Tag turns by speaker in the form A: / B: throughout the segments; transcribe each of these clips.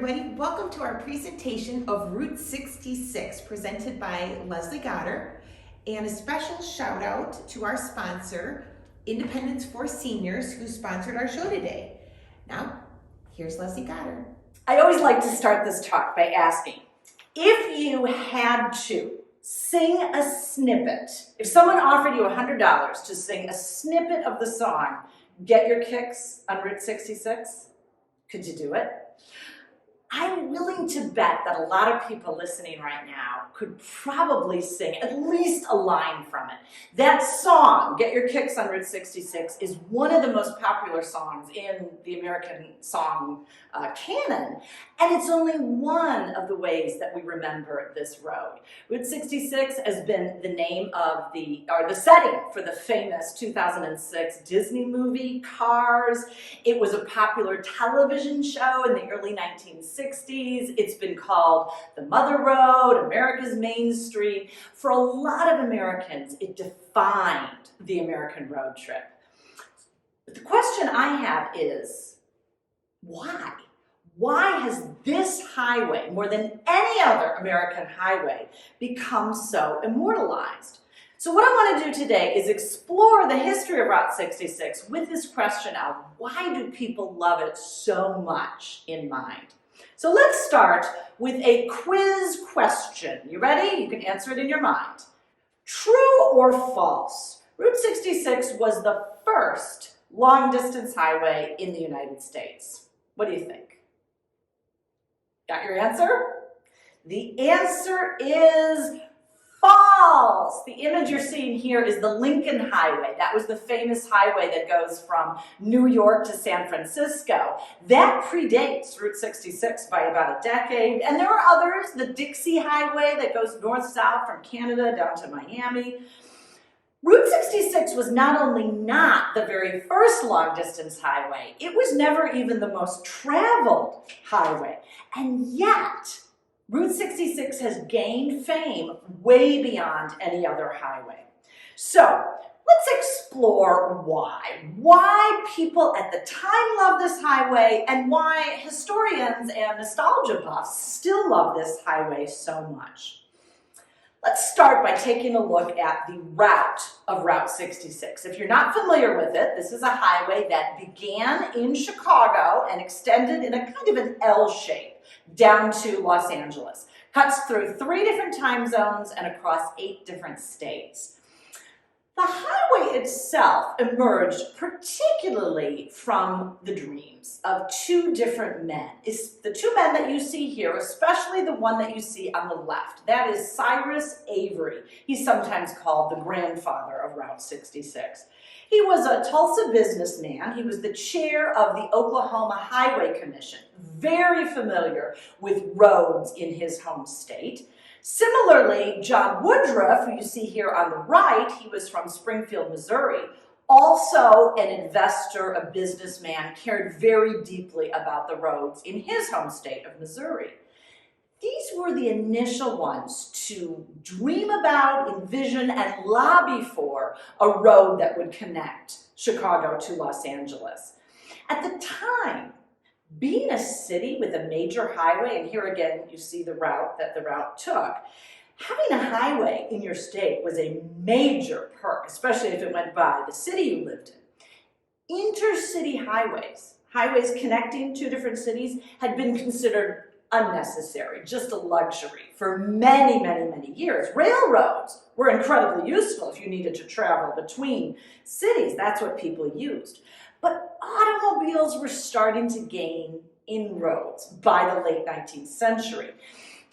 A: everybody. Welcome to our presentation of Route 66 presented by Leslie Goddard, and a special shout out to our sponsor, Independence for Seniors, who sponsored our show today. Now, here's Leslie Goddard.
B: I always like to start this talk by asking, if you had to sing a snippet, if someone offered you $100 to sing a snippet of the song, Get Your Kicks on Route 66, could you do it? I'm willing to bet that a lot of people listening right now could probably sing at least a line from it. That song, Get Your Kicks on Route 66, is one of the most popular songs in the American song canon, and it's only one of the ways that we remember this road. Route 66 has been the name of the setting for the famous 2006 Disney movie, Cars. It was a popular television show in the early 1960s. It's been called the Mother Road, America's Main Street. For a lot of Americans, it defined the American road trip. But the question I have is, why? Why has this highway, more than any other American highway, become so immortalized? So what I want to do today is explore the history of Route 66 with this question of why do people love it so much in mind? So let's start with a quiz question. You ready? You can answer it in your mind. True or false? Route 66 was the first long-distance highway in the United States. What do you think? Got your answer? The answer is false. The image you're seeing here is the Lincoln Highway. That was the famous highway that goes from New York to San Francisco. That predates Route 66 by about a decade. And there are others, the Dixie Highway that goes north-south from Canada down to Miami. Route 66 was not only not the very first long-distance highway, it was never even the most traveled highway. And yet, Route 66 has gained fame way beyond any other highway. So let's explore why. Why people at the time love this highway and why historians and nostalgia buffs still love this highway so much. Let's start by taking a look at the route of Route 66. If you're not familiar with it, this is a highway that began in Chicago and extended in a kind of an L shape down to Los Angeles. Cuts through 3 different time zones and across 8 different states. The highway itself emerged particularly from the dreams of 2 different men. It's the 2 men that you see here, especially the one that you see on the left. That is Cyrus Avery. He's sometimes called the grandfather of Route 66. He was a Tulsa businessman. He was the chair of the Oklahoma Highway Commission, very familiar with roads in his home state. Similarly, John Woodruff, who you see here on the right, he was from Springfield, Missouri, also an investor, a businessman, cared very deeply about the roads in his home state of Missouri. These were the initial ones to dream about, envision, and lobby for a road that would connect Chicago to Los Angeles. At the time, being a city with a major highway, and here again you see the route that the route took, having a highway in your state was a major perk, especially if it went by the city you lived in. Intercity highways, highways connecting 2 different cities, had been considered unnecessary, just a luxury for many, many, many years. Railroads were incredibly useful if you needed to travel between cities. That's what people used. But automobiles were starting to gain inroads by the late 19th century.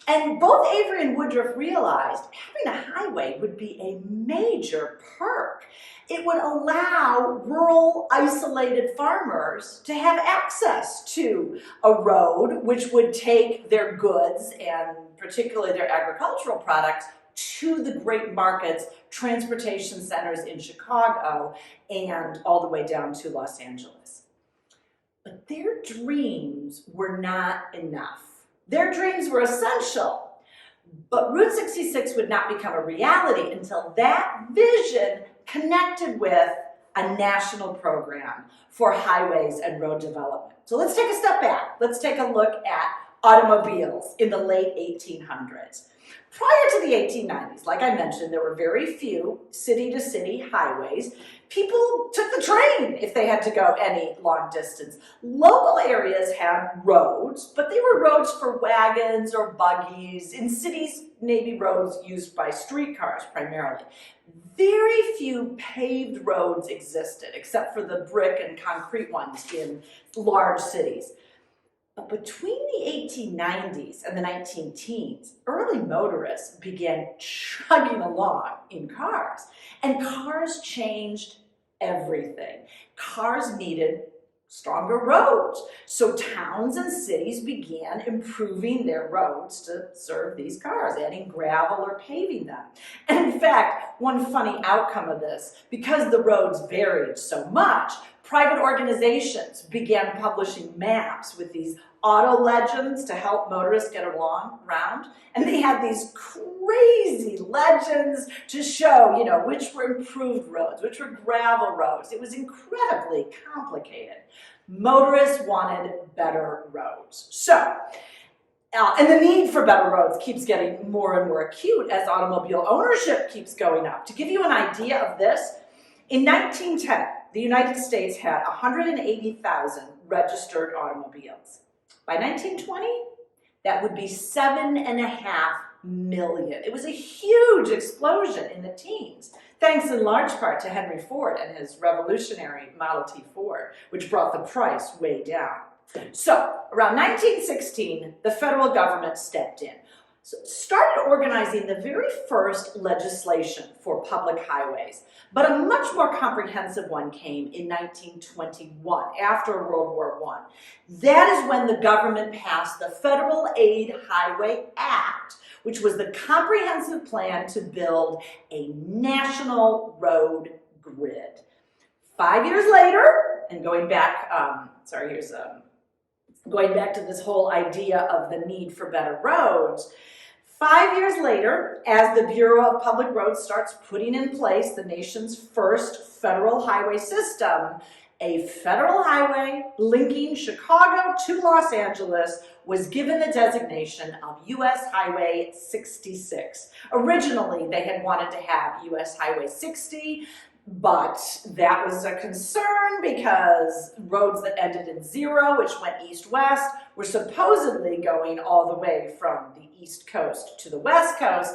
B: And both Avery and Woodruff realized having a highway would be a major perk. It would allow rural, isolated farmers to have access to a road which would take their goods, and particularly their agricultural products, to the great markets, transportation centers in Chicago, and all the way down to Los Angeles. But their dreams were not enough. Their dreams were essential, but Route 66 would not become a reality until that vision connected with a national program for highways and road development. So let's take a step back. Let's take a look at automobiles in the late 1800s. Prior to the 1890s, like I mentioned, there were very few city-to-city highways. People took the train if they had to go any long distance. Local areas had roads, but they were roads for wagons or buggies. In cities, maybe roads used by streetcars primarily. Very few paved roads existed, except for the brick and concrete ones in large cities. But between the 1890s and the 19-teens, early motorists began chugging along in cars. And cars changed everything. Cars needed stronger roads. So towns and cities began improving their roads to serve these cars, adding gravel or paving them. And in fact, one funny outcome of this, because the roads varied so much, private organizations began publishing maps with these auto legends to help motorists get around. And they had these crazy legends to show, which were improved roads, which were gravel roads. It was incredibly complicated. Motorists wanted better roads. So, and the need for better roads keeps getting more and more acute as automobile ownership keeps going up. To give you an idea of this, in 1910, the United States had 180,000 registered automobiles. By 1920, that would be 7.5 million. It was a huge explosion in the teens, thanks in large part to Henry Ford and his revolutionary Model T Ford, which brought the price way down. So, around 1916, the federal government stepped in. Started organizing the very first legislation for public highways, but a much more comprehensive one came in 1921, after World War I. That is when the government passed the Federal Aid Highway Act, which was the comprehensive plan to build a national road grid. 5 years later, and going back, going back to this whole idea of the need for better roads, 5 years later, as the Bureau of Public Roads starts putting in place the nation's first federal highway system, a federal highway linking Chicago to Los Angeles was given the designation of US Highway 66. Originally, they had wanted to have US Highway 60, but that was a concern because roads that ended in 0, which went east-west, were supposedly going all the way from the East Coast to the West Coast.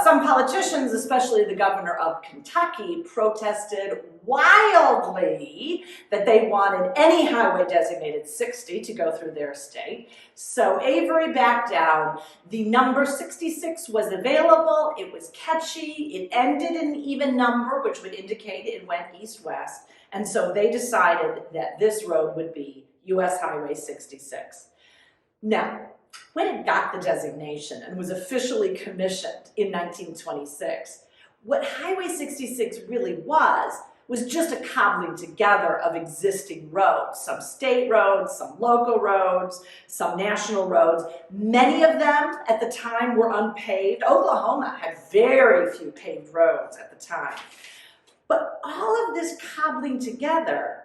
B: Some politicians, especially the governor of Kentucky, protested wildly that they wanted any highway designated 60 to go through their state. So Avery backed down. The number 66 was available. It was catchy. It ended in an even number, which would indicate it went east-west. And so they decided that this road would be US Highway 66. Now, when it got the designation and was officially commissioned in 1926, what Highway 66 really was just a cobbling together of existing roads, some state roads, some local roads, some national roads. Many of them at the time were unpaved. Oklahoma had very few paved roads at the time. But all of this cobbling together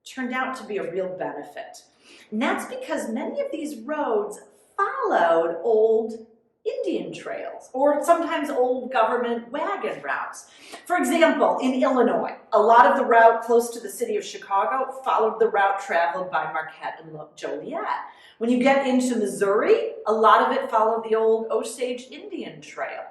B: turned out to be a real benefit. And that's because many of these roads followed old Indian trails, or sometimes old government wagon routes. For example, in Illinois, a lot of the route close to the city of Chicago followed the route traveled by Marquette and Joliet. When you get into Missouri, a lot of it followed the old Osage Indian Trail.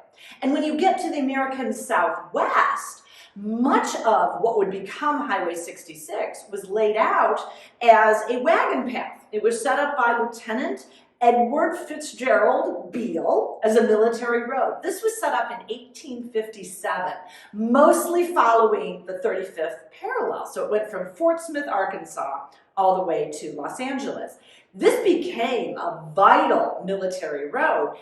B: And when you get to the American Southwest, much of what would become Highway 66 was laid out as a wagon path. It was set up by Lieutenant Edward Fitzgerald Beale as a military road. This was set up in 1857, mostly following the 35th parallel. So it went from Fort Smith, Arkansas, all the way to Los Angeles. This became a vital military road,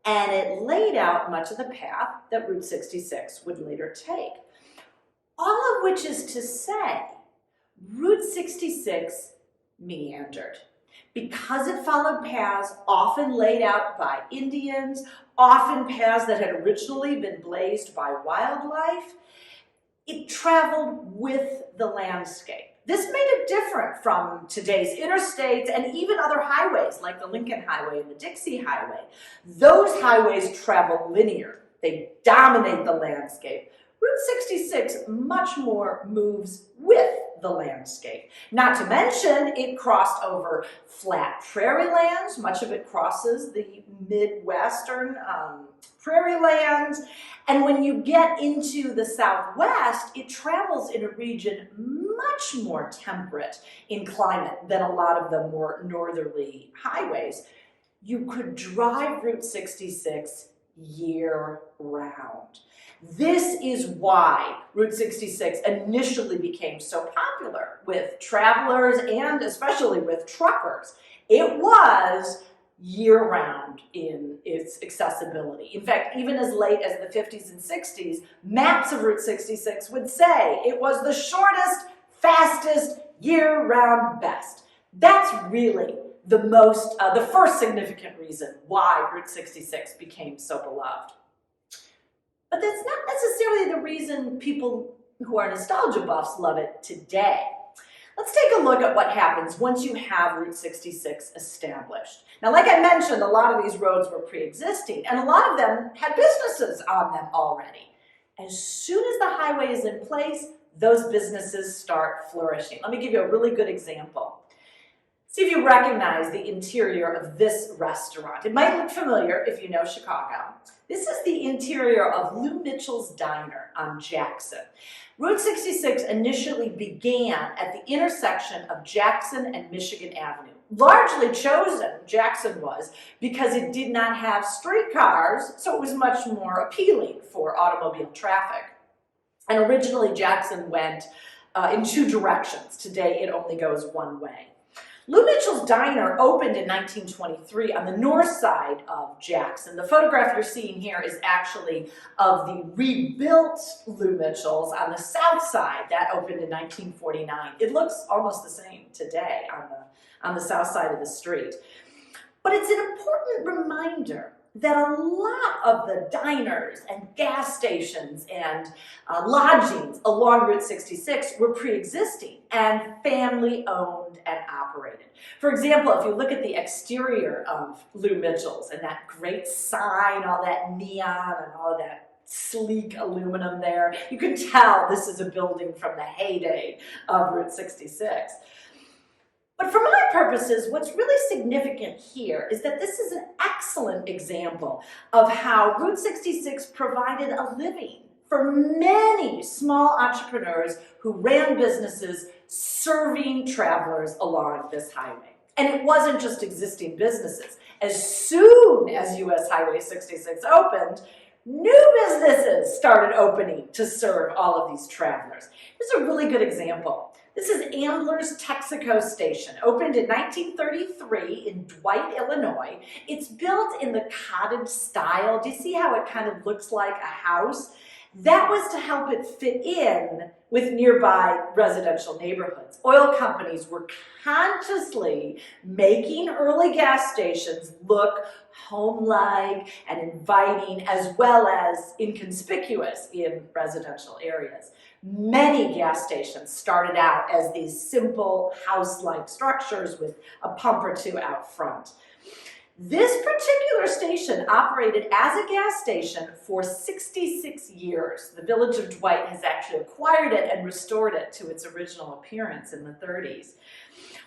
B: and it laid out much of the path that Route 66 would later take. All of which is to say, Route 66 meandered. Because it followed paths often laid out by Indians, often paths that had originally been blazed by wildlife, it traveled with the landscape. This made it different from today's interstates and even other highways like the Lincoln Highway and the Dixie Highway. Those highways travel linear. They dominate the landscape. Route 66 much more moves with the landscape. Not to mention, it crossed over flat prairie lands. Much of it crosses the Midwestern prairie lands. And when you get into the Southwest, it travels in a region much more temperate in climate than a lot of the more northerly highways. You could drive Route 66 year-round. This is why Route 66 initially became so popular with travelers and especially with truckers. It was year-round in its accessibility. In fact, even as late as the 50s and 60s, maps of Route 66 would say it was the shortest, fastest, year-round best. That's really the first significant reason why Route 66 became so beloved. But that's not necessarily the reason people who are nostalgia buffs love it today. Let's take a look at what happens once you have Route 66 established. Now, like I mentioned, a lot of these roads were pre-existing, and a lot of them had businesses on them already. As soon as the highway is in place, those businesses start flourishing. Let me give you a really good example. See if you recognize the interior of this restaurant. It might look familiar if you know Chicago. This is the interior of Lou Mitchell's Diner on Jackson. Route 66 initially began at the intersection of Jackson and Michigan Avenue. Largely chosen, Jackson was, because it did not have streetcars, so it was much more appealing for automobile traffic. And originally Jackson went in two directions. Today it only goes one way. Lou Mitchell's Diner opened in 1923 on the north side of Jackson. The photograph you're seeing here is actually of the rebuilt Lou Mitchell's on the south side. That opened in 1949. It looks almost the same today on the south side of the street. But it's an important reminder that a lot of the diners and gas stations and lodgings along Route 66 were pre-existing and family-owned and operated. For example, if you look at the exterior of Lou Mitchell's and that great sign, all that neon and all that sleek aluminum there, you can tell this is a building from the heyday of Route 66. But for my purposes, what's really significant here is that this is an excellent example of how Route 66 provided a living for many small entrepreneurs who ran businesses serving travelers along this highway. And it wasn't just existing businesses. As soon as US Highway 66 opened, new businesses started opening to serve all of these travelers. This is a really good example. This is Ambler's Texaco Station, opened in 1933 in Dwight, Illinois. It's built in the cottage style. Do you see how it kind of looks like a house? That was to help it fit in with nearby residential neighborhoods. Oil companies were consciously making early gas stations look home-like and inviting, as well as inconspicuous in residential areas. Many gas stations started out as these simple house-like structures with a pump or two out front. This particular station operated as a gas station for 66 years. The village of Dwight has actually acquired it and restored it to its original appearance in the 30s.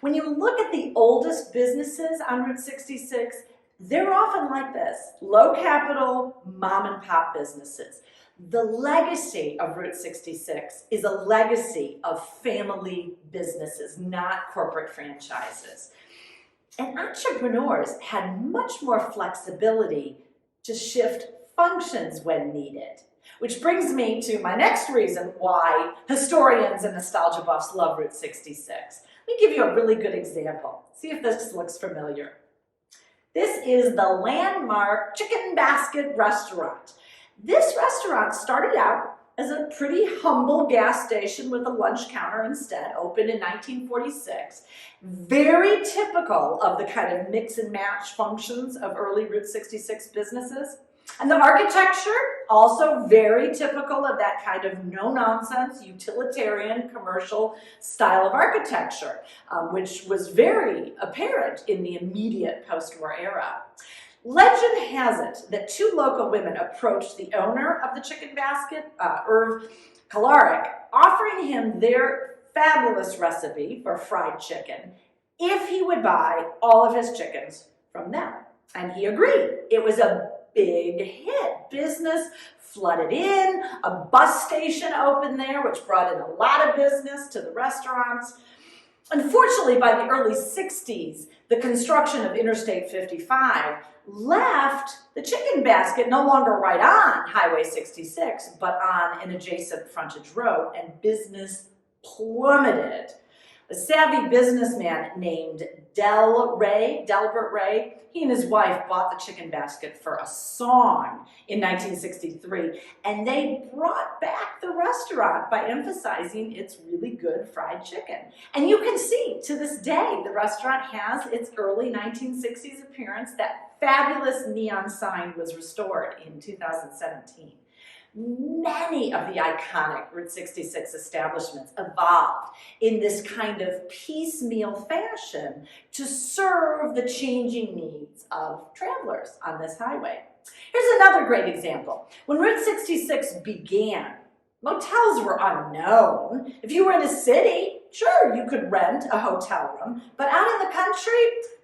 B: When you look at the oldest businesses on Route 66, they're often like this: low capital, mom and pop businesses. The legacy of Route 66 is a legacy of family businesses, not corporate franchises. And entrepreneurs had much more flexibility to shift functions when needed. Which brings me to my next reason why historians and nostalgia buffs love Route 66. Let me give you a really good example. See if this looks familiar. This is the landmark Chicken Basket restaurant. This restaurant started out as a pretty humble gas station with a lunch counter instead, opened in 1946. Very typical of the kind of mix and match functions of early Route 66 businesses. And the architecture, also very typical of that kind of no-nonsense, utilitarian, commercial style of architecture, which was very apparent in the immediate post-war era. Legend has it that two local women approached the owner of the chicken basket, Irv Kolarik, offering him their fabulous recipe for fried chicken if he would buy all of his chickens from them. And he agreed. It was a big hit. Business flooded in, a bus station opened there, which brought in a lot of business to the restaurants. Unfortunately, by the early 60s, the construction of Interstate 55 left the chicken basket no longer right on Highway 66, but on an adjacent frontage road, and business plummeted. A savvy businessman named Delbert Ray, he and his wife bought the chicken basket for a song in 1963, and they brought back the restaurant by emphasizing its really good fried chicken. And you can see, to this day, the restaurant has its early 1960s appearance. That fabulous neon sign was restored in 2017. Many of the iconic Route 66 establishments evolved in this kind of piecemeal fashion to serve the changing needs of travelers on this highway. Here's another great example. When Route 66 began, motels were unknown. If you were in a city, sure, you could rent a hotel room, but out in the country,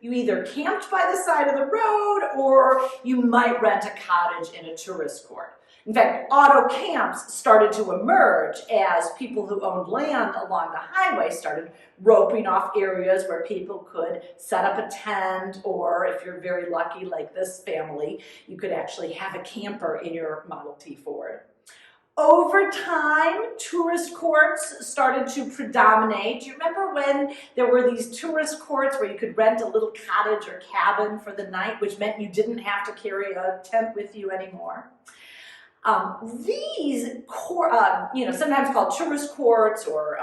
B: you either camped by the side of the road or you might rent a cottage in a tourist court. In fact, auto camps started to emerge as people who owned land along the highway started roping off areas where people could set up a tent, or if you're very lucky like this family, you could actually have a camper in your Model T Ford. Over time, tourist courts started to predominate. Do you remember when there were these tourist courts where you could rent a little cottage or cabin for the night, which meant you didn't have to carry a tent with you anymore? These, sometimes called tourist courts or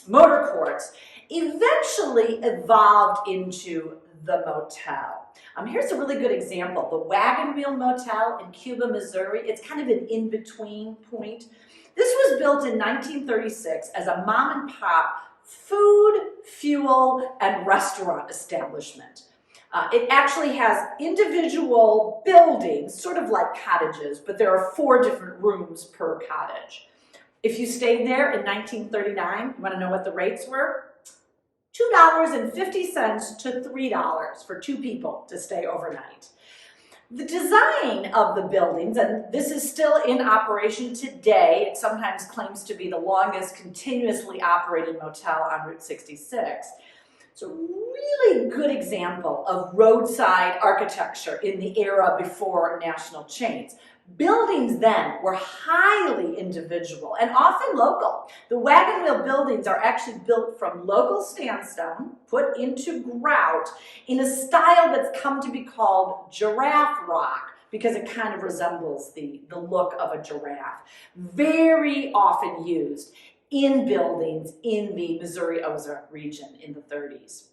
B: motor courts, eventually evolved into the motel. Here's a really good example. The Wagon Wheel Motel in Cuba, Missouri. It's kind of an in-between point. This was built in 1936 as a mom and pop food, fuel, and restaurant establishment. It actually has individual buildings, sort of like cottages, but there are 4 different rooms per cottage. If you stayed there in 1939, you want to know what the rates were? $2.50 to $3 for 2 people to stay overnight. The design of the buildings, and this is still in operation today, it sometimes claims to be the longest continuously operating motel on Route 66. It's a really good example of roadside architecture in the era before national chains. Buildings then were highly individual and often local. The Wagon Wheel buildings are actually built from local sandstone, put into grout, in a style that's come to be called giraffe rock, because it kind of resembles the look of a giraffe. Very often used in buildings in the Missouri Ozark region in the 30s.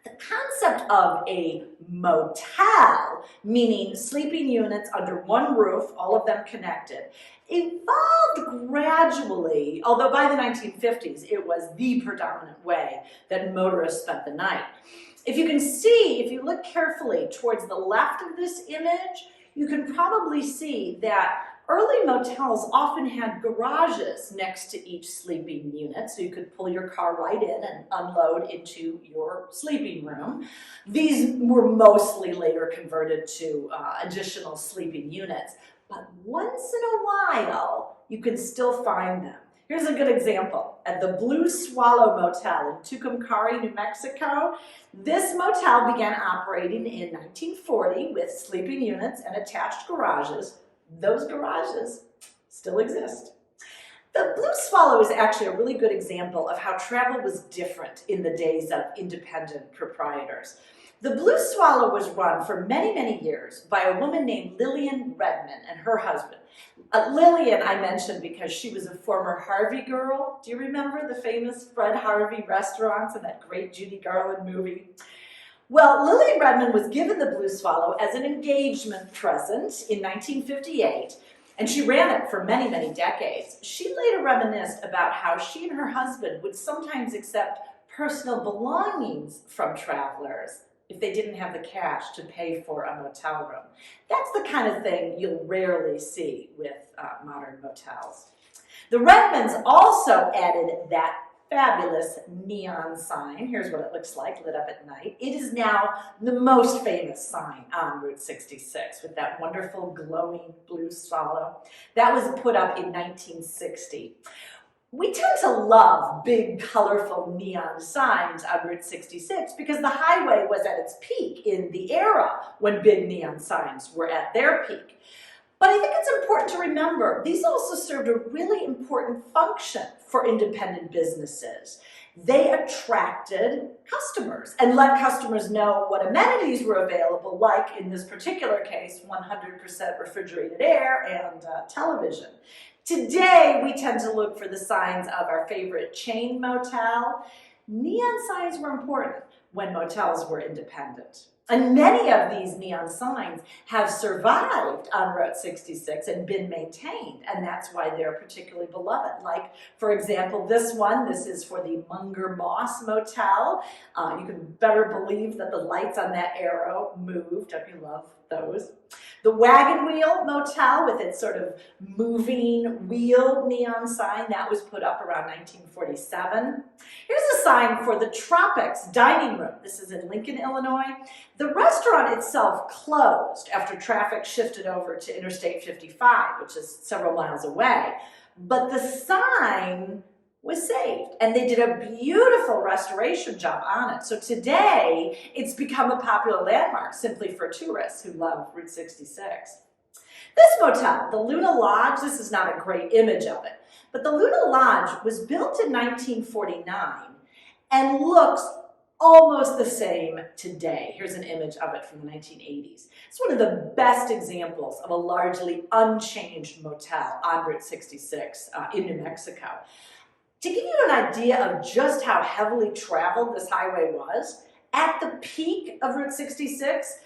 B: The concept of a motel, meaning sleeping units under one roof, all of them connected, evolved gradually, although by the 1950s it was the predominant way that motorists spent the night. If you can see, if you look carefully towards the left of this image, you can probably see that early motels often had garages next to each sleeping unit, so you could pull your car right in and unload into your sleeping room. These were mostly later converted to additional sleeping units, but once in a while, you can still find them. Here's a good example. At the Blue Swallow Motel in Tucumcari, New Mexico, this motel began operating in 1940 with sleeping units and attached garages. Those garages still exist. The Blue Swallow is actually a really good example of how travel was different in the days of independent proprietors. The Blue Swallow was run for many, many years by a woman named Lillian Redman and her husband. Lillian I mentioned because she was a former Harvey girl. Do you remember the famous Fred Harvey restaurants and that great Judy Garland movie? Well, Lillian Redmond was given the Blue Swallow as an engagement present in 1958, and she ran it for many, many decades. She later reminisced about how she and her husband would sometimes accept personal belongings from travelers if they didn't have the cash to pay for a motel room. That's the kind of thing you'll rarely see with modern motels. The Redmonds also added that fabulous neon sign. Here's what it looks like lit up at night. It is now the most famous sign on Route 66 with that wonderful glowing blue swallow. That was put up in 1960. We tend to love big, colorful neon signs on Route 66 because the highway was at its peak in the era when big neon signs were at their peak. But I think it's important to remember, these also served a really important function for independent businesses. They attracted customers and let customers know what amenities were available, like in this particular case, 100% refrigerated air and television. Today, we tend to look for the signs of our favorite chain motel. Neon signs were important when motels were independent. And many of these neon signs have survived on Route 66 and been maintained, and that's why they're particularly beloved. Like, for example, this one, this is for the Munger Moss Motel. You can better believe that the lights on that arrow moved. Don't you love those? The Wagon Wheel Motel with its sort of moving wheel neon sign, that was put up around 1947. Here's a sign for the Tropics Dining Room. This is in Lincoln, Illinois. The restaurant itself closed after traffic shifted over to Interstate 55, which is several miles away. But the sign was saved, and they did a beautiful restoration job on it. So today, it's become a popular landmark simply for tourists who love Route 66. This motel, the Luna Lodge, this is not a great image of it, but the Luna Lodge was built in 1949 and looks almost the same today. Here's an image of it from the 1980s. It's one of the best examples of a largely unchanged motel on Route 66 in New Mexico. To give you an idea of just how heavily traveled this highway was, at the peak of Route 66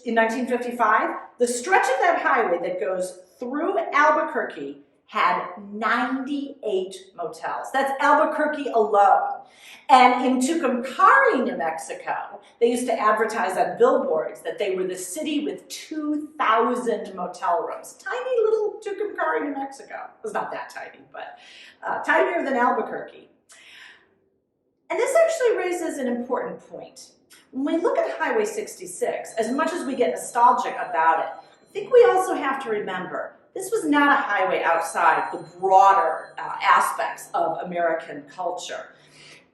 B: in 1955, the stretch of that highway that goes through Albuquerque had 98 motels. That's Albuquerque alone. And in Tucumcari, New Mexico, they used to advertise on billboards that they were the city with 2,000 motel rooms. Tiny little Tucumcari, New Mexico. It was not that tiny, but tinier than Albuquerque. And this actually raises an important point. When we look at Highway 66, as much as we get nostalgic about it, I think we also have to remember this was not a highway outside the broader aspects of American culture.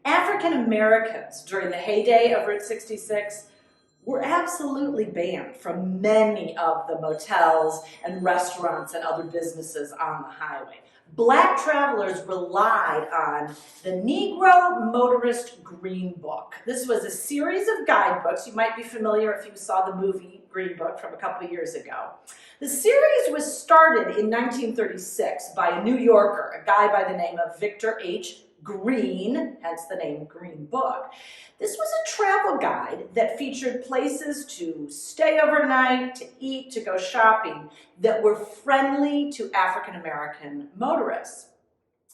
B: African Americans, during the heyday of Route 66, were absolutely banned from many of the motels and restaurants and other businesses on the highway. Black travelers relied on the Negro Motorist Green Book. This was a series of guidebooks. You might be familiar if you saw the movie Green Book from a couple of years ago. The series was started in 1936 by a New Yorker, a guy by the name of Victor H. Green, hence the name Green Book. This was a travel guide that featured places to stay overnight, to eat, to go shopping that were friendly to African American motorists.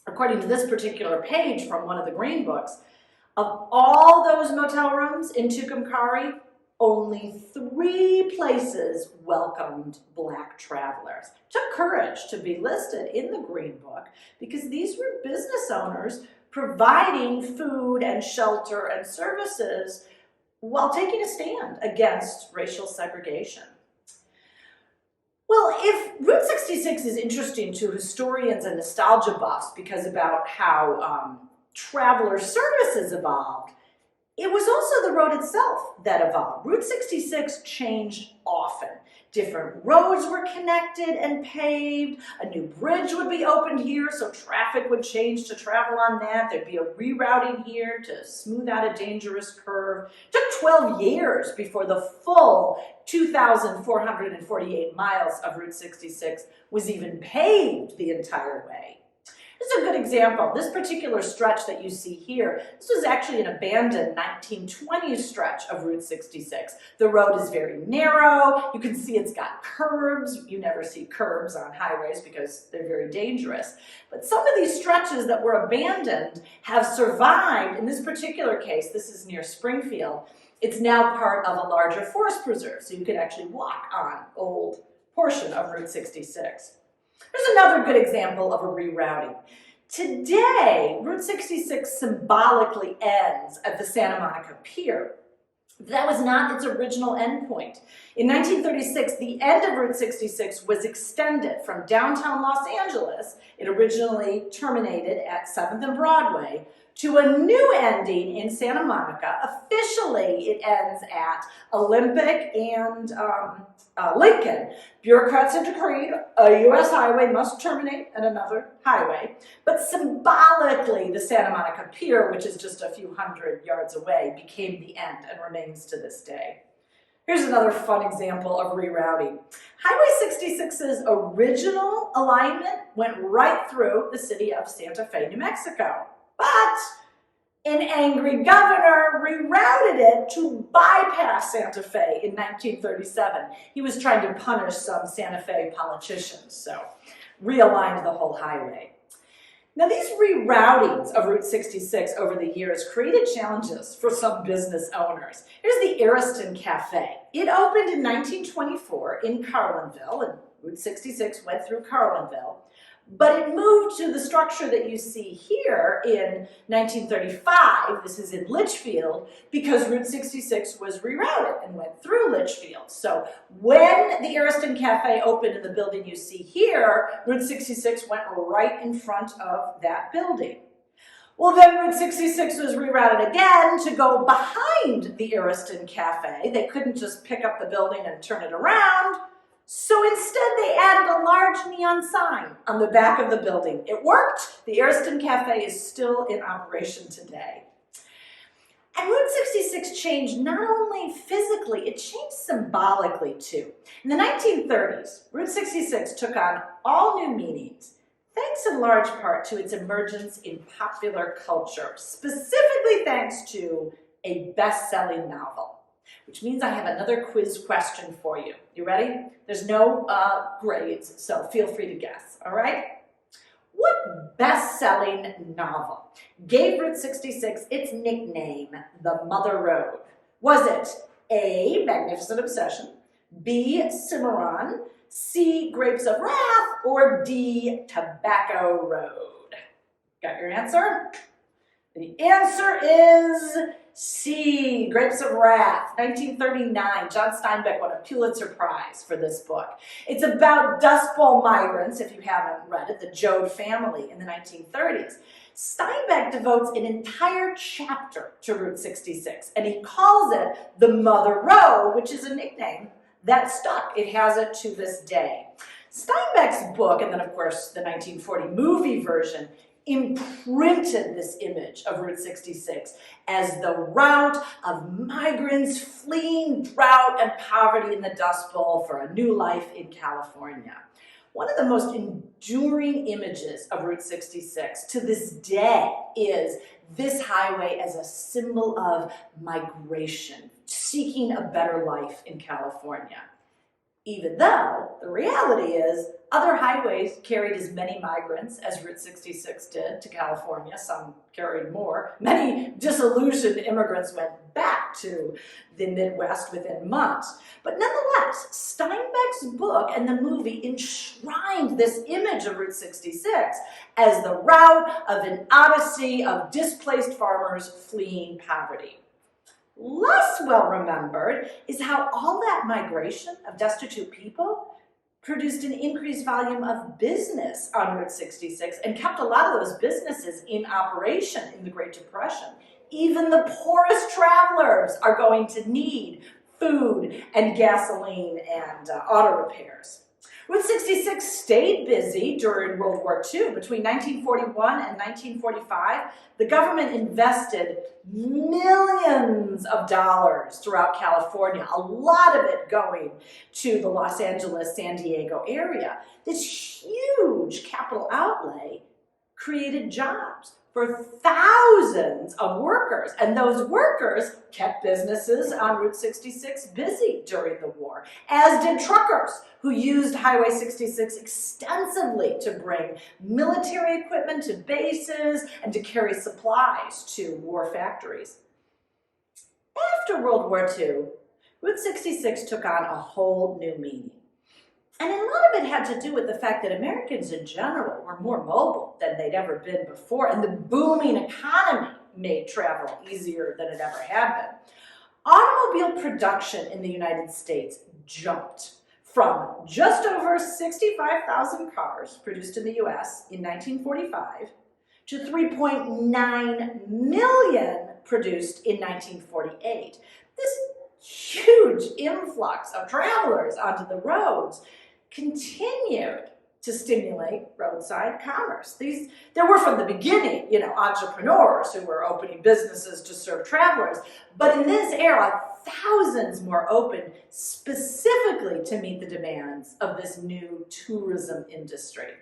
B: According to this particular page from one of the Green Books, of all those motel rooms in Tucumcari, only 3 places welcomed Black travelers. It took courage to be listed in the Green Book because these were business owners providing food and shelter and services while taking a stand against racial segregation. Well, if Route 66 is interesting to historians and nostalgia buffs because about how traveler services evolved, it was also the road itself that evolved. Route 66 changed often. Different roads were connected and paved. A new bridge would be opened here, so traffic would change to travel on that. There'd be a rerouting here to smooth out a dangerous curve. It took 12 years before the full 2,448 miles of Route 66 was even paved the entire way. This is a good example. This particular stretch that you see here, this was actually an abandoned 1920s stretch of Route 66. The road is very narrow. You can see it's got curbs. You never see curbs on highways because they're very dangerous. But some of these stretches that were abandoned have survived. In this particular case, this is near Springfield. It's now part of a larger forest preserve, so you can actually walk on old portion of Route 66. There's another good example of a rerouting. Today, Route 66 symbolically ends at the Santa Monica Pier. That was not its original endpoint. In 1936, the end of Route 66 was extended from downtown Los Angeles. It originally terminated at 7th and Broadway, to a new ending in Santa Monica. Officially, it ends at Olympic and Lincoln. Bureaucrats had decreed a U.S. highway must terminate at another highway, but symbolically, the Santa Monica Pier, which is just a few hundred yards away, became the end and remains to this day. Here's another fun example of rerouting. Highway 66's original alignment went right through the city of Santa Fe, New Mexico. But an angry governor rerouted it to bypass Santa Fe in 1937. He was trying to punish some Santa Fe politicians, so realigned the whole highway. Now, these reroutings of Route 66 over the years created challenges for some business owners. Here's the Ariston Cafe. It opened in 1924 in Carlinville, and Route 66 went through Carlinville. But it moved to the structure that you see here in 1935, this is in Litchfield, because Route 66 was rerouted and went through Litchfield. So when the Ariston Cafe opened in the building you see here, Route 66 went right in front of that building. Well, then Route 66 was rerouted again to go behind the Ariston Cafe. They couldn't just pick up the building and turn it around. So instead, they added a large neon sign on the back of the building. It worked. The Ariston Cafe is still in operation today. And Route 66 changed not only physically, it changed symbolically too. In the 1930s, Route 66 took on all new meanings, thanks in large part to its emergence in popular culture, specifically thanks to a best-selling novel. Which means I have another quiz question for you. You ready? There's no grades, so feel free to guess, all right? What best-selling novel gave Route 66 its nickname, the Mother Road? Was it A, Magnificent Obsession, B, Cimarron, C, Grapes of Wrath, or D, Tobacco Road? Got your answer? The answer is C, Grapes of Wrath, 1939. John Steinbeck won a Pulitzer Prize for this book. It's about Dust Bowl migrants, if you haven't read it, the Joad family in the 1930s. Steinbeck devotes an entire chapter to Route 66, and he calls it the Mother Road, which is a nickname that stuck. It has it to this day. Steinbeck's book, and then of course the 1940 movie version, imprinted this image of Route 66 as the route of migrants fleeing drought and poverty in the Dust Bowl for a new life in California. One of the most enduring images of Route 66 to this day is this highway as a symbol of migration, seeking a better life in California. Even though the reality is other highways carried as many migrants as Route 66 did to California. Some carried more. Many disillusioned immigrants went back to the Midwest within months. But nonetheless, Steinbeck's book and the movie enshrined this image of Route 66 as the route of an odyssey of displaced farmers fleeing poverty. Less well remembered is how all that migration of destitute people produced an increased volume of business on Route 66 and kept a lot of those businesses in operation in the Great Depression. Even the poorest travelers are going to need food and gasoline and auto repairs. Route 66 stayed busy during World War II. Between 1941 and 1945, the government invested millions of dollars throughout California, a lot of it going to the Los Angeles, San Diego area. This huge capital outlay created jobs for thousands of workers, and those workers kept businesses on Route 66 busy during the war, as did truckers who used Highway 66 extensively to bring military equipment to bases and to carry supplies to war factories. After World War II, Route 66 took on a whole new meaning. And a lot of it had to do with the fact that Americans in general were more mobile than they'd ever been before, and the booming economy made travel easier than it ever had been. Automobile production in the United States jumped from just over 65,000 cars produced in the US in 1945 to 3.9 million produced in 1948. This huge influx of travelers onto the roads continued to stimulate roadside commerce. There were from the beginning, entrepreneurs who were opening businesses to serve travelers, but in this era, thousands more opened specifically to meet the demands of this new tourism industry.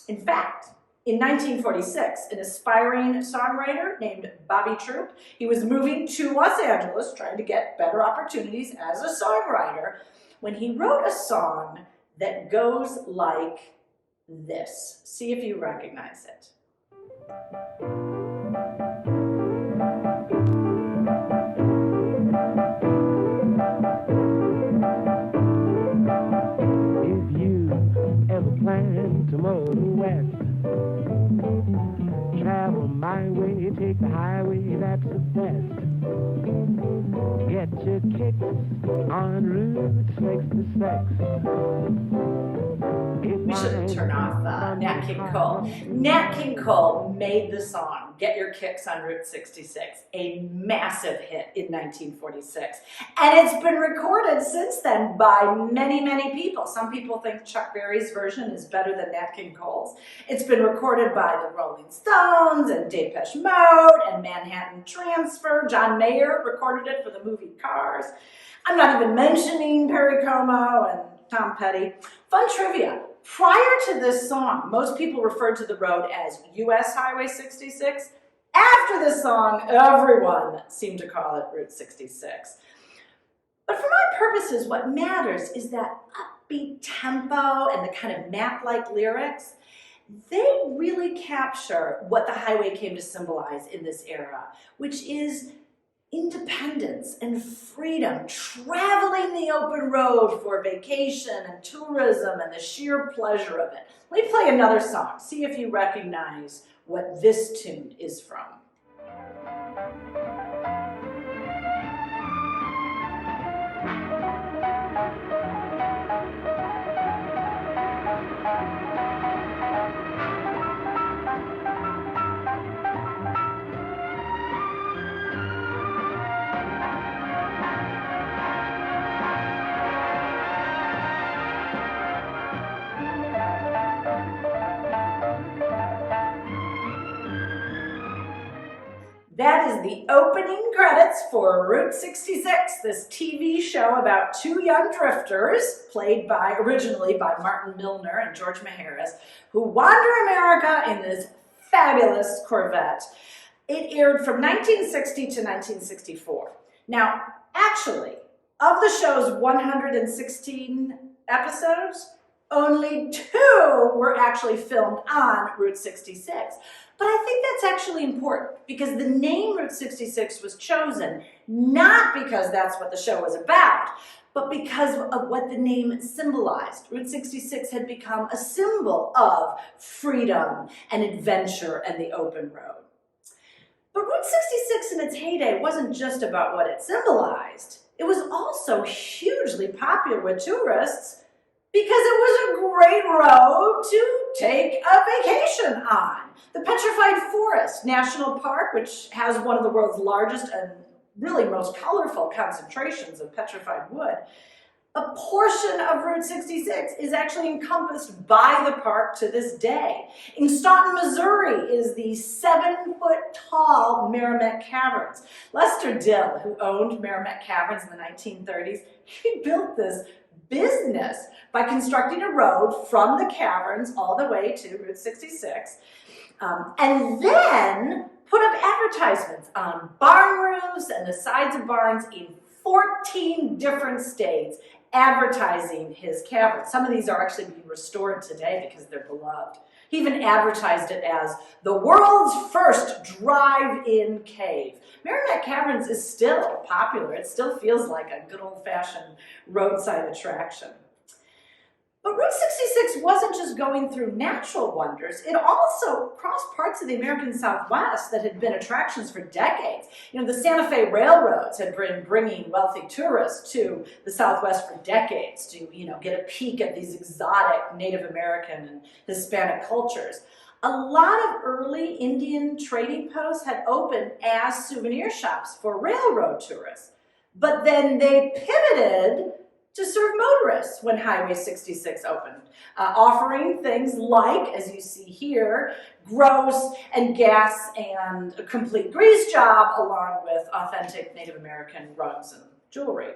B: In fact, in 1946, an aspiring songwriter named Bobby Troup, he was moving to Los Angeles, trying to get better opportunities as a songwriter, when he wrote a song that goes like this. See if you recognize it.
C: If you ever plan to motor west, travel my way, take the highway, that's the best. Get your kicks on Route 66.
B: We shouldn't turn off Nat King Cole. Nat King Cole made the song Get Your Kicks on Route 66 a massive hit in 1946. And it's been recorded since then by many, many people. Some people think Chuck Berry's version is better than Nat King Cole's. It's been recorded by the Rolling Stones and Depeche Mode and Manhattan Transfer. John Mayer recorded it for the movie Cars. I'm not even mentioning Perry Como and Tom Petty. Fun trivia. Prior to this song, most people referred to the road as US Highway 66. After this song, everyone seemed to call it Route 66. But for my purposes, what matters is that upbeat tempo and the kind of map-like lyrics, they really capture what the highway came to symbolize in this era, which is independence and freedom, traveling the open road for vacation and tourism and the sheer pleasure of it. Let me play another song, see if you recognize what this tune is from. That is the opening credits for Route 66, this TV show about two young drifters, played originally by Martin Milner and George Maharis, who wander America in this fabulous Corvette. It aired from 1960 to 1964. Now, actually, of the show's 116 episodes, only 2 were actually filmed on Route 66. But I think that's actually important because the name Route 66 was chosen not because that's what the show was about, but because of what the name symbolized. Route 66 had become a symbol of freedom and adventure and the open road. But Route 66 in its heyday wasn't just about what it symbolized. It was also hugely popular with tourists because it was a great road to take a vacation on. The Petrified Forest National Park, which has one of the world's largest and really most colorful concentrations of petrified wood, a portion of Route 66 is actually encompassed by the park to this day. In Staunton, Missouri is the 7-foot-tall Merrimack Caverns. Lester Dill, who owned Merrimack Caverns in the 1930s, he built this business by constructing a road from the caverns all the way to Route 66. And then put up advertisements on barn roofs and the sides of barns in 14 different states advertising his cavern. Some of these are actually being restored today because they're beloved. He even advertised it as the world's first drive-in cave. Merrimack Caverns is still popular. It still feels like a good old-fashioned roadside attraction. But Route 66 wasn't just going through natural wonders. It also crossed parts of the American Southwest that had been attractions for decades. You know, the Santa Fe railroads had been bringing wealthy tourists to the Southwest for decades to, get a peek at these exotic Native American and Hispanic cultures. A lot of early Indian trading posts had opened as souvenir shops for railroad tourists. But then they pivoted to serve motorists when Highway 66 opened, offering things like, as you see here, gross and gas and a complete grease job, along with authentic Native American rugs and jewelry.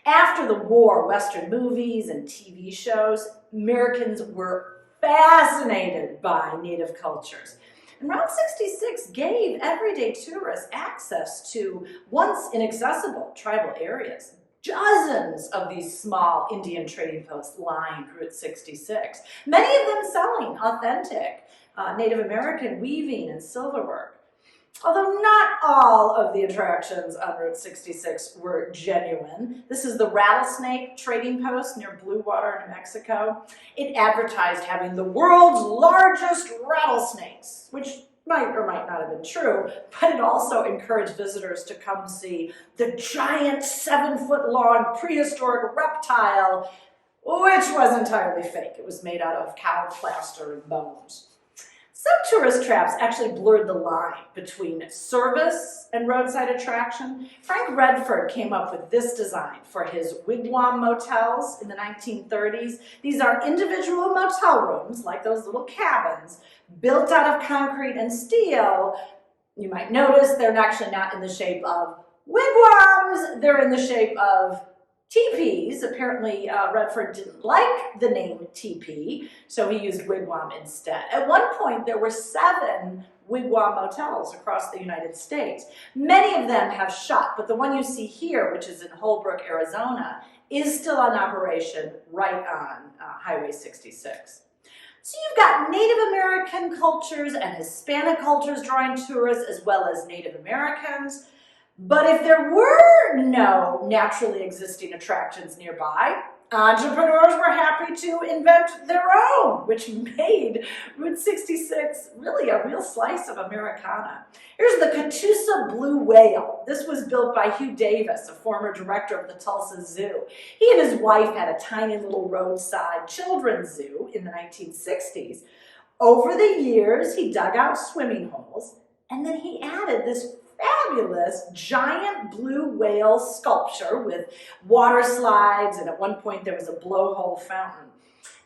B: After the war, Western movies and TV shows, Americans were fascinated by Native cultures. And Route 66 gave everyday tourists access to once inaccessible tribal areas. Dozens of these small Indian trading posts lined Route 66, many of them selling authentic Native American weaving and silverwork. Although not all of the attractions on Route 66 were genuine. This is the Rattlesnake Trading Post near Blue Water, New Mexico. It advertised having the world's largest rattlesnakes, which might or might not have been true, but it also encouraged visitors to come see the giant 7-foot-long prehistoric reptile, which was entirely fake. It was made out of cow plaster and bones. Some tourist traps actually blurred the line between service and roadside attraction. Frank Redford came up with this design for his wigwam motels in the 1930s. These are individual motel rooms, like those little cabins, built out of concrete and steel. You might notice they're actually not in the shape of wigwams, they're in the shape of teepees. Apparently, Redford didn't like the name teepee, so he used wigwam instead. At one point, there were 7 wigwam motels across the United States. Many of them have shut, but the one you see here, which is in Holbrook, Arizona, is still in operation right on Highway 66. So you've got Native American cultures and Hispanic cultures drawing tourists, as well as Native Americans. But if there were no naturally existing attractions nearby, entrepreneurs were happy to invent their own, which made Route 66 really a real slice of Americana. Here's the Catoosa Blue Whale. This was built by Hugh Davis, a former director of the Tulsa Zoo. He and his wife had a tiny little roadside children's zoo in the 1960s. Over the years, he dug out swimming holes, and then he added this fabulous giant blue whale sculpture with water slides, and at one point there was a blowhole fountain.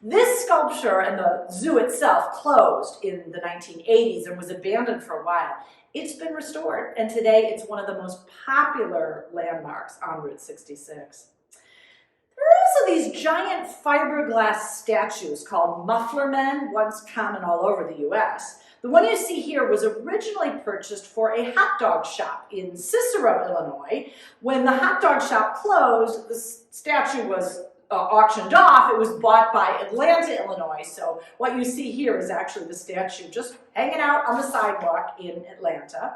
B: This sculpture and the zoo itself closed in the 1980s and was abandoned for a while. It's been restored, and today it's one of the most popular landmarks on Route 66. There are also these giant fiberglass statues called muffler men, once common all over the U.S. The one you see here was originally purchased for a hot dog shop in Cicero, Illinois. When the hot dog shop closed, the statue was auctioned off. It was bought by Atlanta, Illinois. So what you see here is actually the statue just hanging out on the sidewalk in Atlanta.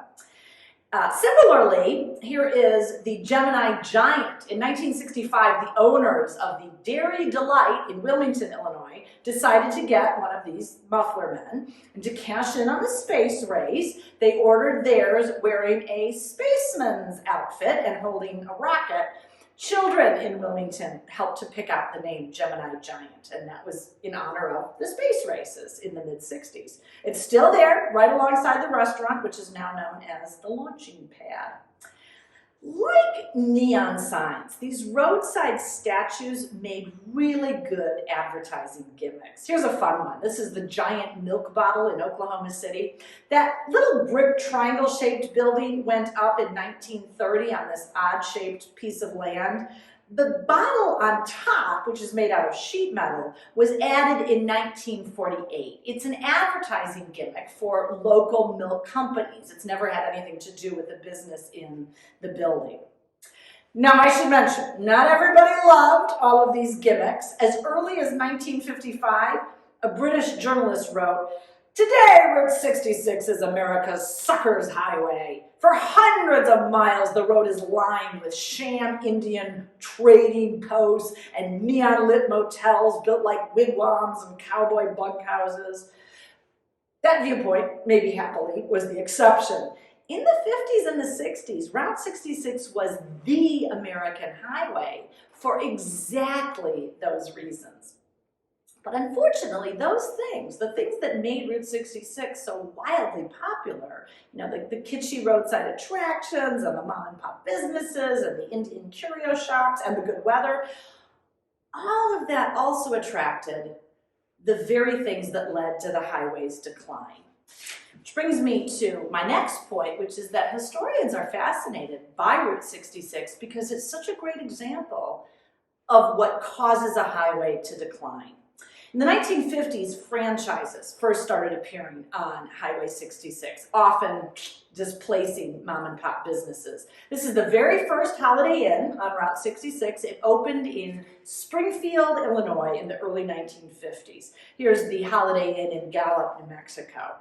B: Similarly, here is the Gemini Giant. In 1965, the owners of the Dairy Delight in Wilmington, Illinois, decided to get one of these muffler men, and to cash in on the space race, they ordered theirs wearing a spaceman's outfit and holding a rocket. Children in Wilmington helped to pick out the name Gemini Giant, and that was in honor of the space races in the mid-60s. It's still there, right alongside the restaurant, which is now known as the Launching Pad. Like neon signs, these roadside statues made really good advertising gimmicks. Here's a fun one. This is the giant milk bottle in Oklahoma City. That little brick triangle-shaped building went up in 1930 on this odd-shaped piece of land. The bottle on top, which is made out of sheet metal, was added in 1948. It's an advertising gimmick for local milk companies. It's never had anything to do with the business in the building. Now, I should mention, not everybody loved all of these gimmicks. As early as 1955, a British journalist wrote, "Today, Route 66 is America's suckers highway. For hundreds of miles, the road is lined with sham Indian trading posts and neon-lit motels built like wigwams and cowboy bunkhouses." That viewpoint, maybe happily, was the exception. In the 50s and the 60s, Route 66 was the American highway for exactly those reasons. But unfortunately, those things, the things that made Route 66 so wildly popular, the kitschy roadside attractions and the mom and pop businesses and the Indian curio shops and the good weather, all of that also attracted the very things that led to the highway's decline. Which brings me to my next point, which is that historians are fascinated by Route 66 because it's such a great example of what causes a highway to decline. In the 1950s, franchises first started appearing on Highway 66, often displacing mom and pop businesses. This is the very first Holiday Inn on Route 66. It opened in Springfield, Illinois in the early 1950s. Here's the Holiday Inn in Gallup, New Mexico.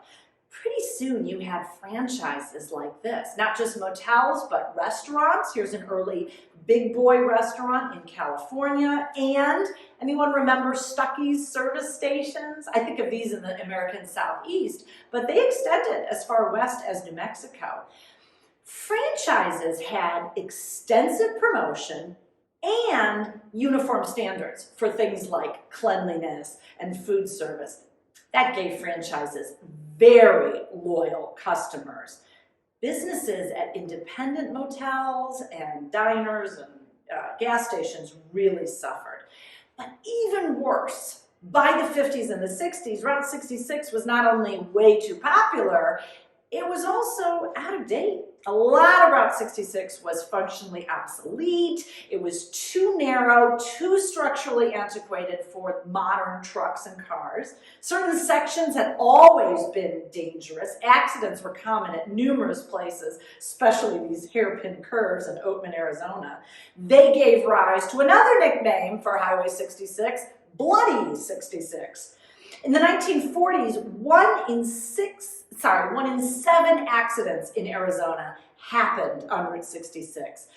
B: Pretty soon you had franchises like this, not just motels, but restaurants. Here's an early Big Boy restaurant in California. And anyone remember Stuckey's service stations? I think of these in the American Southeast, but they extended as far west as New Mexico. Franchises had extensive promotion and uniform standards for things like cleanliness and food service. That gave franchises very loyal customers. Businesses at independent motels and diners and gas stations really suffered. But even worse, by the 50s and the 60s, Route 66 was not only way too popular, it was also out of date. A lot of Route 66 was functionally obsolete. It was too narrow, too structurally antiquated for modern trucks and cars. Certain sections had always been dangerous. Accidents were common at numerous places, especially these hairpin curves in Oatman, Arizona. They gave rise to another nickname for Highway 66, Bloody 66. In the 1940s, one in seven accidents in Arizona happened on Route 66.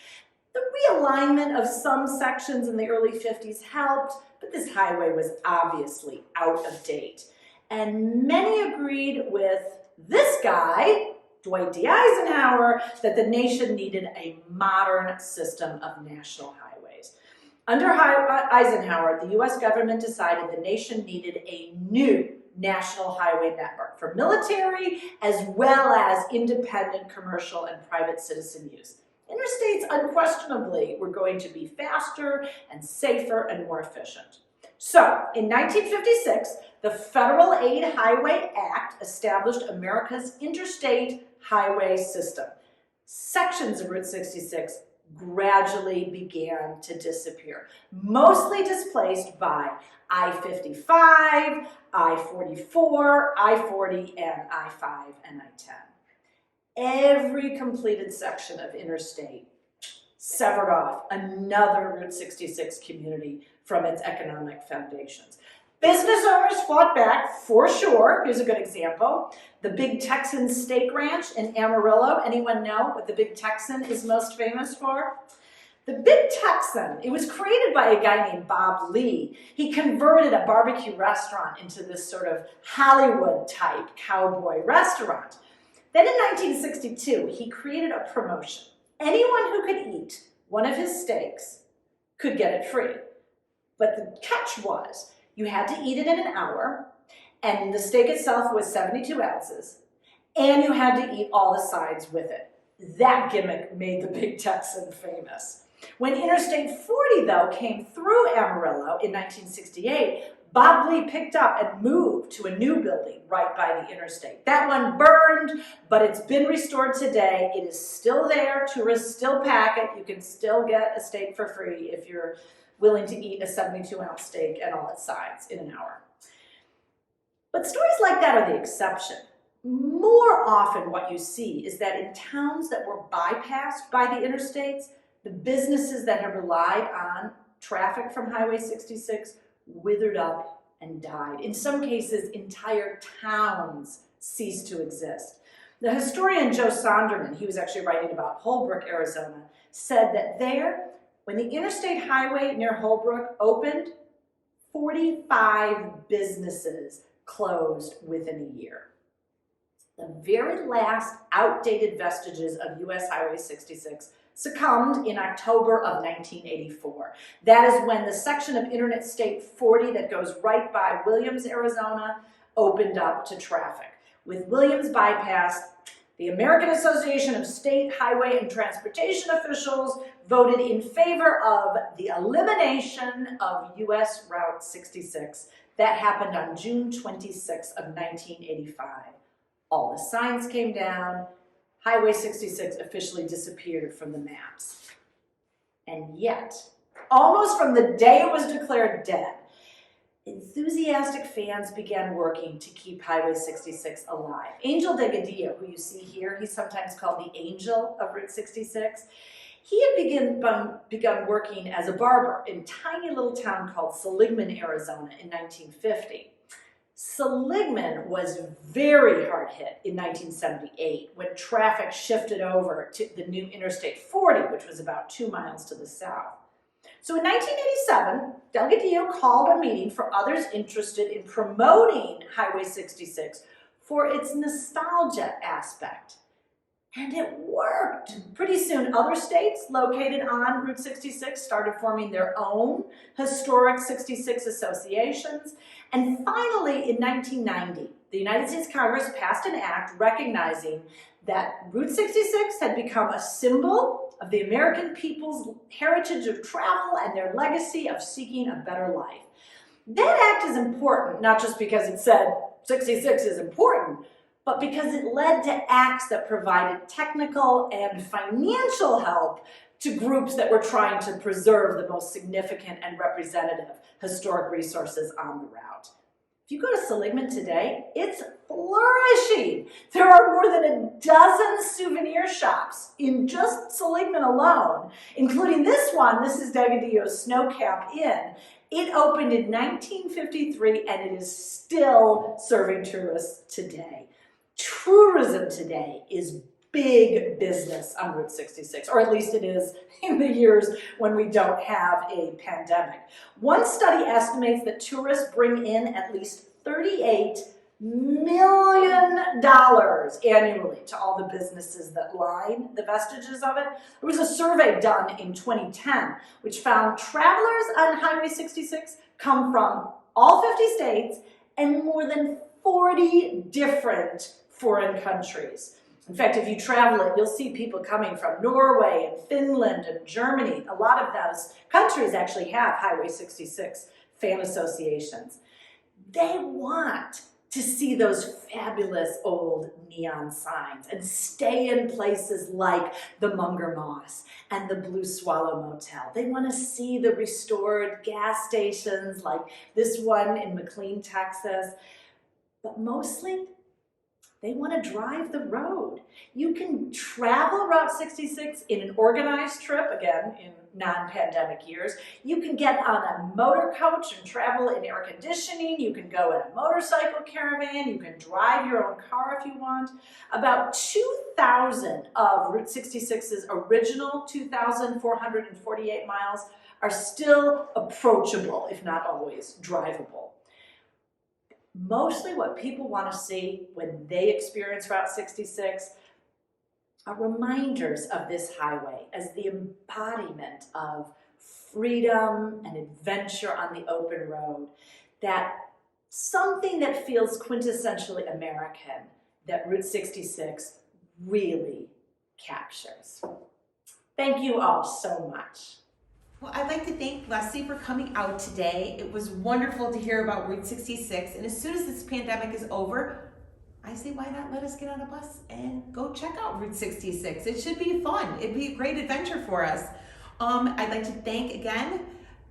B: The realignment of some sections in the early 50s helped, but this highway was obviously out of date. And many agreed with this guy, Dwight D. Eisenhower, that the nation needed a modern system of national highways. Under Eisenhower, the US government decided the nation needed a new national highway network for military as well as independent commercial and private citizen use. Interstates unquestionably were going to be faster and safer and more efficient. So, in 1956, the Federal Aid Highway Act established America's interstate highway system. Sections of Route 66 gradually began to disappear, mostly displaced by I-55, I-44, I-40, and I-5 and I-10. Every completed section of interstate severed off another Route 66 community from its economic foundations. Business owners fought back, for sure. Here's a good example. The Big Texan Steak Ranch in Amarillo. Anyone know what the Big Texan is most famous for? The Big Texan, it was created by a guy named Bob Lee. He converted a barbecue restaurant into this sort of Hollywood-type cowboy restaurant. Then in 1962, he created a promotion. Anyone who could eat one of his steaks could get it free. But the catch was, you had to eat it in an hour, and the steak itself was 72 ounces, and you had to eat all the sides with it. That gimmick made the Big Texan famous. When Interstate 40, though, came through Amarillo in 1968, Bob Lee picked up and moved to a new building right by the interstate. That one burned, but it's been restored today. It is still there. Tourists still pack it. You can still get a steak for free if you're willing to eat a 72-ounce steak and all its sides in an hour. But stories like that are the exception. More often what you see is that in towns that were bypassed by the interstates, the businesses that have relied on traffic from Highway 66 withered up and died. In some cases, entire towns ceased to exist. The historian Joe Sonderman, he was actually writing about Holbrook, Arizona, said that there, when the interstate highway near Holbrook opened, 45 businesses closed within a year. The very last outdated vestiges of US Highway 66 succumbed in October of 1984. That is when the section of Interstate 40 that goes right by Williams, Arizona, opened up to traffic. With Williams bypassed, the American Association of State Highway and Transportation Officials voted in favor of the elimination of US Route 66. That happened on June 26 of 1985. All the signs came down. Highway 66 officially disappeared from the maps. And yet, almost from the day it was declared dead, enthusiastic fans began working to keep Highway 66 alive. Angel Delgadillo, who you see here, he's sometimes called the angel of Route 66, he had begun working as a barber in a tiny little town called Seligman, Arizona in 1950. Seligman was very hard hit in 1978 when traffic shifted over to the new Interstate 40, which was about 2 miles to the south. So in 1987, Delgadillo called a meeting for others interested in promoting Highway 66 for its nostalgia aspect. And it worked. Pretty soon, other states located on Route 66 started forming their own historic 66 associations. And finally, in 1990, the United States Congress passed an act recognizing that Route 66 had become a symbol of the American people's heritage of travel and their legacy of seeking a better life. That act is important, not just because it said 66 is important, but because it led to acts that provided technical and financial help to groups that were trying to preserve the most significant and representative historic resources on the route. If you go to Seligman today, it's flourishing. There are more than a dozen souvenir shops in just Seligman alone, including this one. This is Delgadillo's Snow Cap Inn. It opened in 1953 and it is still serving tourists today. Tourism today is big business on Route 66, or at least it is in the years when we don't have a pandemic. One study estimates that tourists bring in at least $38 million annually to all the businesses that line the vestiges of it. There was a survey done in 2010 which found travelers on Highway 66 come from all 50 states and more than 40 different foreign countries. In fact, if you travel it, you'll see people coming from Norway and Finland and Germany. A lot of those countries actually have Highway 66 fan associations. They want to see those fabulous old neon signs and stay in places like the Munger Moss and the Blue Swallow Motel. They want to see the restored gas stations like this one in McLean, Texas. But mostly, they want to drive the road. You can travel Route 66 in an organized trip, again, in non-pandemic years. You can get on a motor coach and travel in air conditioning. You can go in a motorcycle caravan. You can drive your own car if you want. About 2,000 of Route 66's original 2,448 miles are still approachable, if not always drivable. Mostly what people want to see when they experience Route 66 are reminders of this highway as the embodiment of freedom and adventure on the open road, that something that feels quintessentially American that Route 66 really captures. Thank you all so much.
A: Well, I'd like to thank Leslie for coming out today. It was wonderful to hear about Route 66. And as soon as this pandemic is over, I say, why not let us get on a bus and go check out Route 66? It should be fun. It'd be a great adventure for us. I'd like to thank again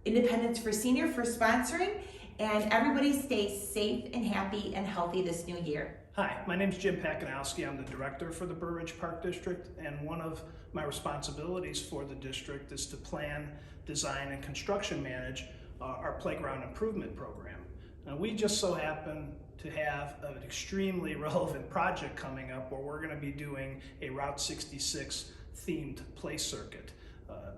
A: Independence for Senior for sponsoring, and everybody stay safe and happy and healthy this new year.
D: Hi, my name is Jim Pakanowski. I'm the director for the Burr Ridge Park District, and one of my responsibilities for the district is to plan, design, and construction manage our playground improvement program. Now, we just so happen to have an extremely relevant project coming up where we're going to be doing a Route 66 themed play circuit.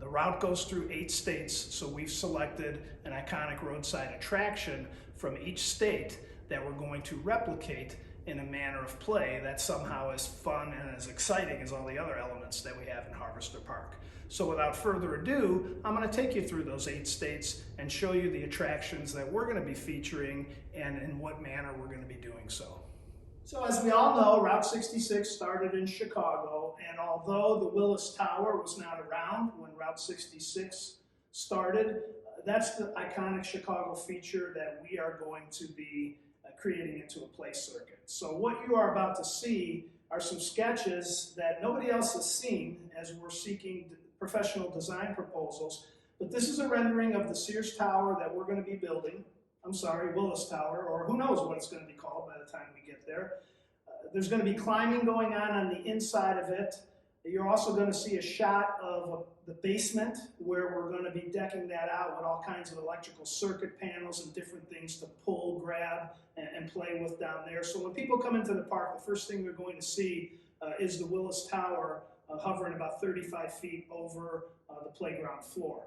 D: The route goes through 8 states, so we've selected an iconic roadside attraction from each state that we're going to replicate in a manner of play that's somehow as fun and as exciting as all the other elements that we have in Harvester Park. So without further ado, I'm going to take you through those 8 states and show you the attractions that we're going to be featuring and in what manner we're going to be doing so. So as we all know, Route 66 started in Chicago, and although the Willis Tower was not around when Route 66 started, that's the iconic Chicago feature that we are going to be creating into a play circuit. So what you are about to see are some sketches that nobody else has seen as we're seeking professional design proposals, but this is a rendering of the Sears Tower that we're going to be building. I'm sorry, Willis Tower, or who knows what it's going to be called by the time we get there. There's going to be climbing going on the inside of it. You're also going to see a shot of the basement where we're going to be decking that out with all kinds of electrical circuit panels and different things to pull, grab, and play with down there. So when people come into the park, the first thing they're going to see is the Willis Tower hovering about 35 feet over the playground floor.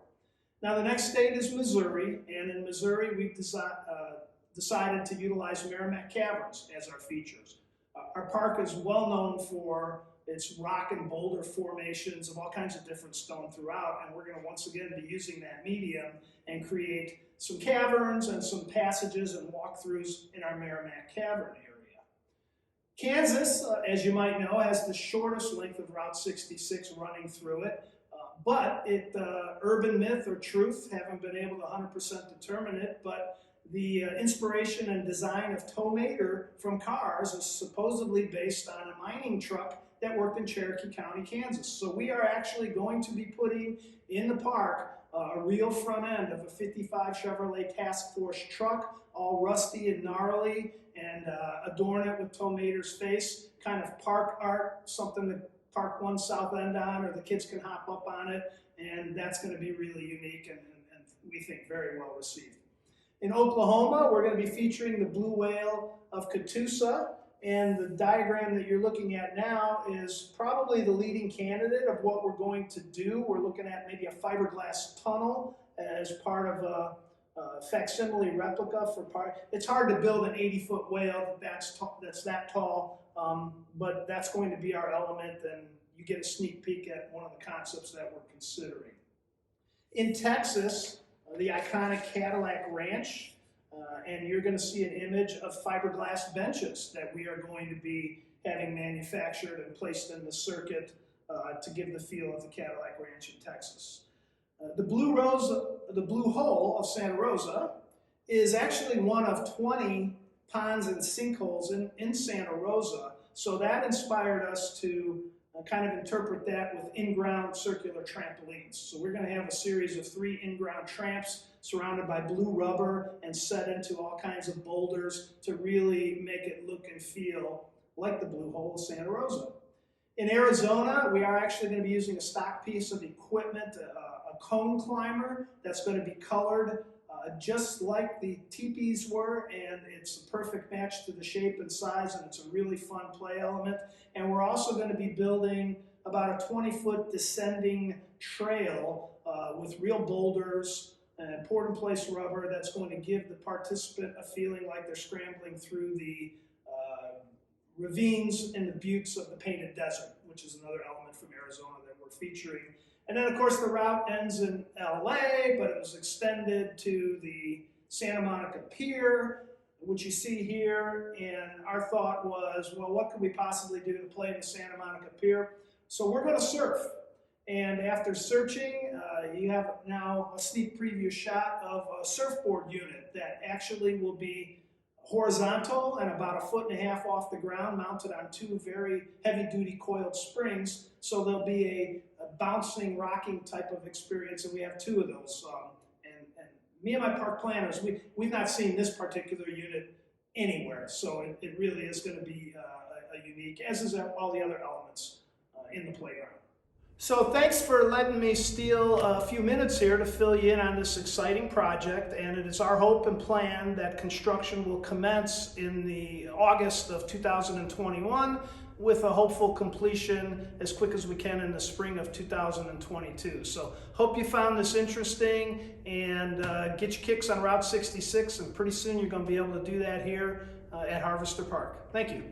D: Now the next state is Missouri, and in Missouri we've decided to utilize Merrimack Caverns as our features. Our park is well known for its rock and boulder formations of all kinds of different stone throughout, and we're going to once again be using that medium and create some caverns and some passages and walkthroughs in our Merrimack Cavern area. Kansas, as you might know, has the shortest length of Route 66 running through it, but urban myth or truth, haven't been able to 100% determine it, but the inspiration and design of Tow Mater from Cars is supposedly based on a mining truck that worked in Cherokee County, Kansas. So we are actually going to be putting in the park a real front end of a 55 Chevrolet Task Force truck, all rusty and gnarly, and adorn it with Tow Mater's face, kind of park art, something to park one south end on, or the kids can hop up on it, and that's going to be really unique and we think very well received. In Oklahoma, we're going to be featuring the blue whale of Catoosa, and the diagram that you're looking at now is probably the leading candidate of what we're going to do. We're looking at maybe a fiberglass tunnel as part of a facsimile replica for part. It's hard to build an 80-foot whale that's that tall, but that's going to be our element, and you get a sneak peek at one of the concepts that we're considering. In Texas, the iconic Cadillac Ranch, and you're going to see an image of fiberglass benches that we are going to be having manufactured and placed in the circuit to give the feel of the Cadillac Ranch in Texas. The Blue Hole of Santa Rosa is actually one of 20 ponds and sinkholes in Santa Rosa, so that inspired us to kind of interpret that with in-ground circular trampolines. So we're going to have a series of 3 in-ground tramps surrounded by blue rubber and set into all kinds of boulders to really make it look and feel like the Blue Hole of Santa Rosa. In Arizona, we are actually going to be using a stock piece of equipment, a cone climber that's going to be colored just like the teepees were, and it's a perfect match to the shape and size, and it's a really fun play element. And we're also going to be building about a 20-foot descending trail with real boulders and poured-in-place rubber that's going to give the participant a feeling like they're scrambling through the ravines and the buttes of the Painted Desert, which is another element from Arizona that we're featuring. And then, of course, the route ends in LA, but it was extended to the Santa Monica Pier, which you see here. And our thought was, well, what could we possibly do to play the Santa Monica Pier? So we're going to surf. And after searching, you have now a sneak preview shot of a surfboard unit that actually will be horizontal and about 1.5 feet off the ground, mounted on 2 very heavy-duty coiled springs. So there'll be a bouncing, rocking type of experience, and we have 2 of those. And me and my park planners, we've not seen this particular unit anywhere, so it really is going to be a unique, as is all the other elements in the playground. So thanks for letting me steal a few minutes here to fill you in on this exciting project, and it is our hope and plan that construction will commence in the August of 2021 with a hopeful completion as quick as we can in the spring of 2022. So hope you found this interesting, and get your kicks on Route 66, and pretty soon you're going to be able to do that here at Harvester Park. Thank you.